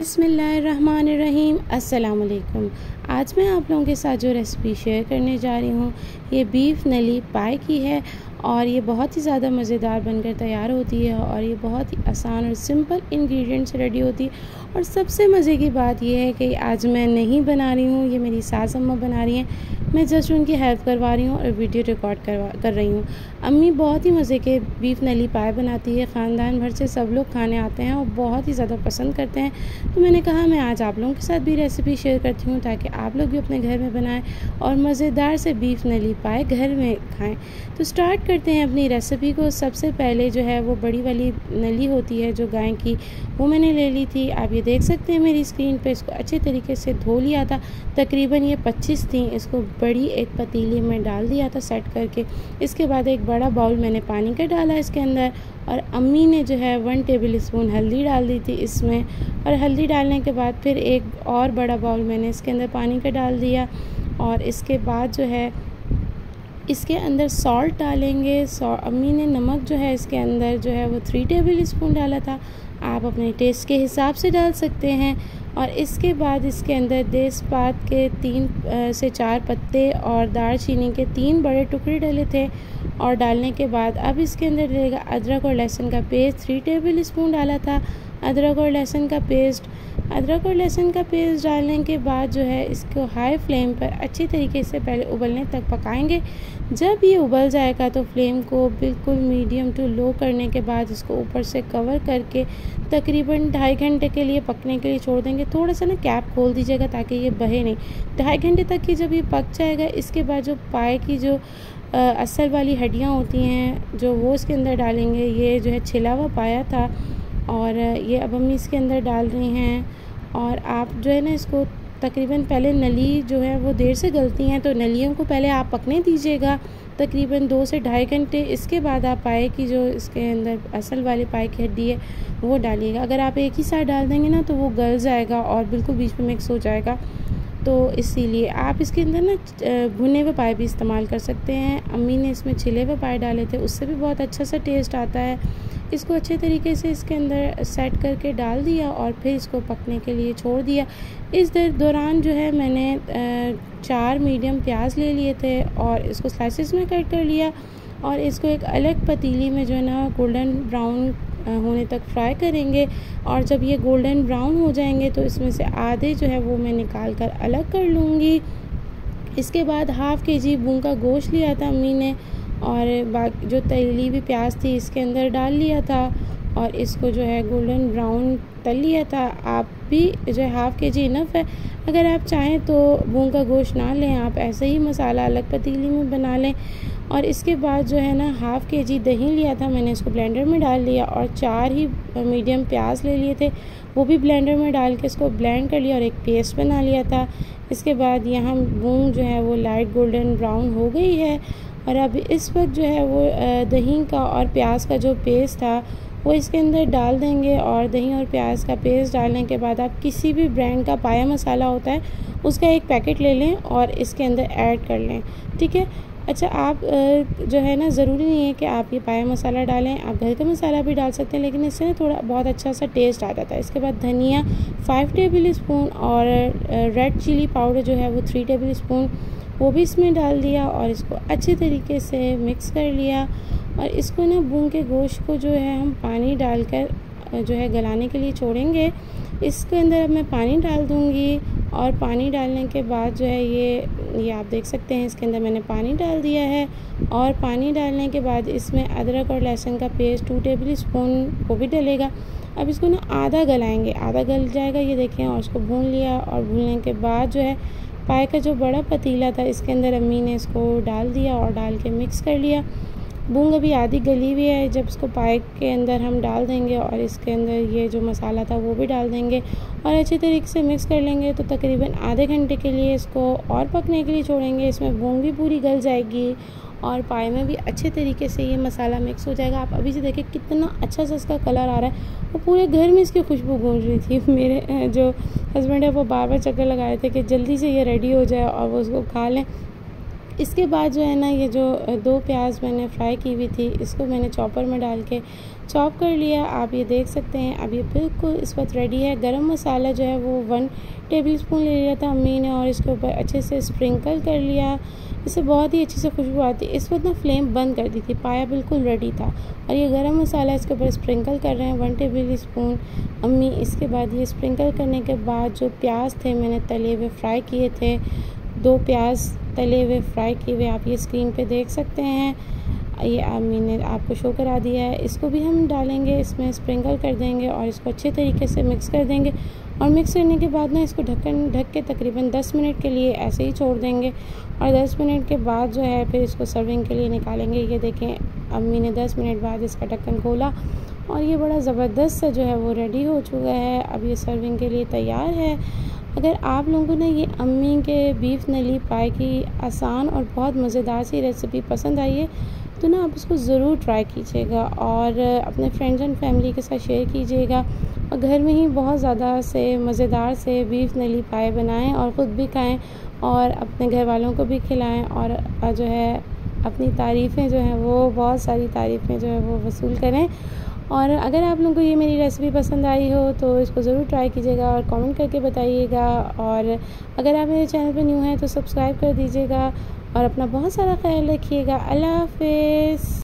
बिस्मिल्लाहिर्रहमानिर्रहीम। अस्सलाम वालेकुम। आज मैं आप लोगों के साथ जो रेसिपी शेयर करने जा रही हूँ ये बीफ नली पाए की है और ये बहुत ही ज़्यादा मज़ेदार बनकर तैयार होती है और ये बहुत ही आसान और सिंपल इंग्रेडिएंट से रेडी होती है। और सबसे मज़े की बात ये है कि आज मैं नहीं बना रही हूँ, ये मेरी सास अम्मा बना रही हैं। मैं जस्ट उनकी हेल्प करवा रही हूँ और वीडियो रिकॉर्ड कर रही हूँ। अम्मी बहुत ही मज़े के बीफ नली पाए बनाती है, ख़ानदान भर से सब लोग खाने आते हैं और बहुत ही ज़्यादा पसंद करते हैं। तो मैंने कहा मैं आज आप लोगों के साथ भी रेसिपी शेयर करती हूँ ताकि आप लोग भी अपने घर में बनाएं और मज़ेदार से बीफ नली पाए घर में खाएं। तो स्टार्ट करते हैं अपनी रेसिपी को। सबसे पहले जो है वो बड़ी वाली नली होती है जो गाय की, वो मैंने ले ली थी। आप ये देख सकते हैं मेरी स्क्रीन पे। इसको अच्छे तरीके से धो लिया था, तकरीबन ये 25 थी। इसको बड़ी एक पतीली में डाल दिया था सेट करके। इसके बाद एक बड़ा बाउल मैंने पानी का डाला इसके अंदर और अम्मी ने जो है 1 टेबल स्पून हल्दी डाल दी थी इसमें। और हल्दी डालने के बाद फिर एक और बड़ा बाउल मैंने इसके अंदर पानी का डाल दिया और इसके बाद जो है इसके अंदर सॉल्ट डालेंगे। अम्मी ने नमक जो है इसके अंदर जो है वो 3 टेबल स्पून डाला था। आप अपने टेस्ट के हिसाब से डाल सकते हैं। और इसके बाद इसके अंदर तेज़पात के 3 से 4 पत्ते और दालचीनी के 3 बड़े टुकड़े डाले थे। और डालने के बाद अब इसके अंदर डलेगा अदरक और लहसुन का पेस्ट। 3 टेबल स्पून डाला था अदरक और लहसुन का पेस्ट। अदरक और लहसुन का पेस्ट डालने के बाद जो है इसको हाई फ्लेम पर अच्छी तरीके से पहले उबलने तक पकाएंगे। जब ये उबल जाएगा तो फ्लेम को बिल्कुल मीडियम टू लो करने के बाद इसको ऊपर से कवर करके तकरीबन 2.5 घंटे के लिए पकने के लिए छोड़ देंगे। थोड़ा सा ना कैप खोल दीजिएगा ताकि ये बहे नहीं। 2.5 घंटे तक की जब ये पक जाएगा इसके बाद जो पाए की जो असल वाली हड्डियाँ होती हैं जो वो इसके अंदर डालेंगे। ये जो है छिला हुआ पाया था और ये अब अम्मी इसके अंदर डाल रही हैं। और आप जो है ना इसको तकरीबन पहले नली जो है वो देर से गलती हैं तो नलियों को पहले आप पकने दीजिएगा तकरीबन 2 से 2.5 घंटे। इसके बाद आप पाए की जो इसके अंदर असल वाली पाए की हड्डी है वो डालिएगा। अगर आप एक ही साथ डाल देंगे ना तो वो गल जाएगा और बिल्कुल बीच में मिक्स हो जाएगा। तो इसीलिए आप इसके अंदर ना भुने हुए पाए भी इस्तेमाल कर सकते हैं। अम्मी ने इसमें छिले हुए पाए डाले थे, उससे भी बहुत अच्छा सा टेस्ट आता है। इसको अच्छे तरीके से इसके अंदर सेट करके डाल दिया और फिर इसको पकने के लिए छोड़ दिया। इस दौरान जो है मैंने 4 मीडियम प्याज ले लिए थे और इसको स्लाइसेस में कट कर लिया और इसको एक अलग पतीली में जो है ना गोल्डन ब्राउन होने तक फ्राई करेंगे। और जब ये गोल्डन ब्राउन हो जाएंगे तो इसमें से आधे जो है वो मैं निकाल कर अलग कर लूँगी। इसके बाद हाफ़ kg बूंग का गोश्त लिया था अम्मी ने और बाकी जो तली हुई प्याज थी इसके अंदर डाल लिया था और इसको जो है गोल्डन ब्राउन तल लिया था। आप भी जो है हाफ़ kg इनफ है। अगर आप चाहें तो बूंग का गोश्त ना लें, आप ऐसे ही मसाला अलग पतीली में बना लें। और इसके बाद जो है ना हाफ़ kg दही लिया था मैंने, इसको ब्लेंडर में डाल लिया और 4 ही मीडियम प्याज ले लिए थे, वो भी ब्लेंडर में डाल के इसको ब्लेंड कर लिया और एक पेस्ट बना लिया था। इसके बाद यहाँ बूंग जो है वो लाइट गोल्डन ब्राउन हो गई है और अब इस वक्त जो है वो दही का और प्याज का जो पेस्ट था वो इसके अंदर डाल देंगे। और दही और प्याज का पेस्ट डालने के बाद आप किसी भी ब्रांड का पाया मसाला होता है उसका एक पैकेट ले लें और इसके अंदर ऐड कर लें, ठीक है। अच्छा, आप जो है ना ज़रूरी नहीं है कि आप ये पाया मसाला डालें, आप घर का मसाला भी डाल सकते हैं लेकिन इससे ना थोड़ा बहुत अच्छा सा टेस्ट आ जाता है। इसके बाद धनिया 5 टेबल स्पून और रेड चिली पाउडर जो है वो 3 टेबल स्पून वो भी इसमें डाल दिया और इसको अच्छे तरीके से मिक्स कर लिया। और इसको ना बूंग के गोश्त को जो है हम पानी डालकर जो है गलाने के लिए छोड़ेंगे। इसके अंदर अब मैं पानी डाल दूँगी और पानी डालने के बाद जो है ये आप देख सकते हैं इसके अंदर मैंने पानी डाल दिया है। और पानी डालने के बाद इसमें अदरक और लहसुन का पेस्ट 2 टेबल स्पून वो भी डलेगा। अब इसको ना आधा गलाएंगे, आधा गल जाएगा ये देखें। और इसको भून लिया और भूनने के बाद जो है पाए का जो बड़ा पतीला था इसके अंदर अम्मी ने इसको डाल दिया और डाल के मिक्स कर लिया। बूंग अभी आधी गली हुई है, जब इसको पाए के अंदर हम डाल देंगे और इसके अंदर ये जो मसाला था वो भी डाल देंगे और अच्छे तरीके से मिक्स कर लेंगे। तो तकरीबन आधे घंटे के लिए इसको और पकने के लिए छोड़ेंगे। इसमें बूंग भी पूरी गल जाएगी और पाए में भी अच्छे तरीके से ये मसाला मिक्स हो जाएगा। आप अभी से देखें कितना अच्छा सा इसका कलर आ रहा है और पूरे घर में इसकी खुशबू गूंज रही थी। मेरे जो हस्बैंड है वो बार बार चक्कर लगाए थे कि जल्दी से ये रेडी हो जाए और वो उसको खा लें। इसके बाद जो है ना, ये जो 2 प्याज मैंने फ्राई की हुई थी, इसको मैंने चॉपर में डाल के चॉप कर लिया। आप ये देख सकते हैं अब ये बिल्कुल इस वक्त रेडी है। गरम मसाला जो है वो 1 टेबलस्पून ले लिया था अम्मी ने और इसके ऊपर अच्छे से स्प्रिंकल कर लिया। इससे बहुत ही अच्छी से खुशबू आती है। इस वक्त ना फ्लेम बंद कर दी थी, पाया बिल्कुल रेडी था और ये गरम मसाला इसके ऊपर स्प्रिंकल कर रहे हैं 1 टेबलस्पून अम्मी। इसके बाद ये स्प्रिंकल करने के बाद जो प्याज थे मैंने तले हुए फ्राई किए थे, 2 प्याज तले हुए फ्राई किए हुए आप ये स्क्रीन पे देख सकते हैं। ये अम्मी ने आपको शो करा दिया है। इसको भी हम डालेंगे, इसमें स्प्रिंकल कर देंगे और इसको अच्छे तरीके से मिक्स कर देंगे और मिक्स करने के बाद ना इसको ढक के तकरीबन 10 मिनट के लिए ऐसे ही छोड़ देंगे और 10 मिनट के बाद जो है फिर इसको सर्विंग के लिए निकालेंगे। ये देखें अम्मी ने 10 मिनट बाद इसका ढक्कन खोला और ये बड़ा ज़बरदस्त सा जो है वो रेडी हो चुका है। अब ये सर्विंग के लिए तैयार है। अगर आप लोगों को ना ये अम्मी के बीफ नली पाए की आसान और बहुत मज़ेदार सी रेसिपी पसंद आई है तो ना आप इसको ज़रूर ट्राई कीजिएगा और अपने फ्रेंड्स एंड फैमिली के साथ शेयर कीजिएगा और घर में ही बहुत ज़्यादा से मज़ेदार से बीफ नली पाए बनाएं और ख़ुद भी खाएं और अपने घर वालों को भी खिलाएं और जो है अपनी तारीफ़ें जो हैं वो बहुत सारी तारीफ़ें जो है वो वसूल करें। और अगर आप लोगों को ये मेरी रेसिपी पसंद आई हो तो इसको ज़रूर ट्राई कीजिएगा और कमेंट करके बताइएगा और अगर आप मेरे चैनल पर न्यू हैं तो सब्सक्राइब कर दीजिएगा और अपना बहुत सारा ख्याल रखिएगा। अल्लाह हाफ़िज़।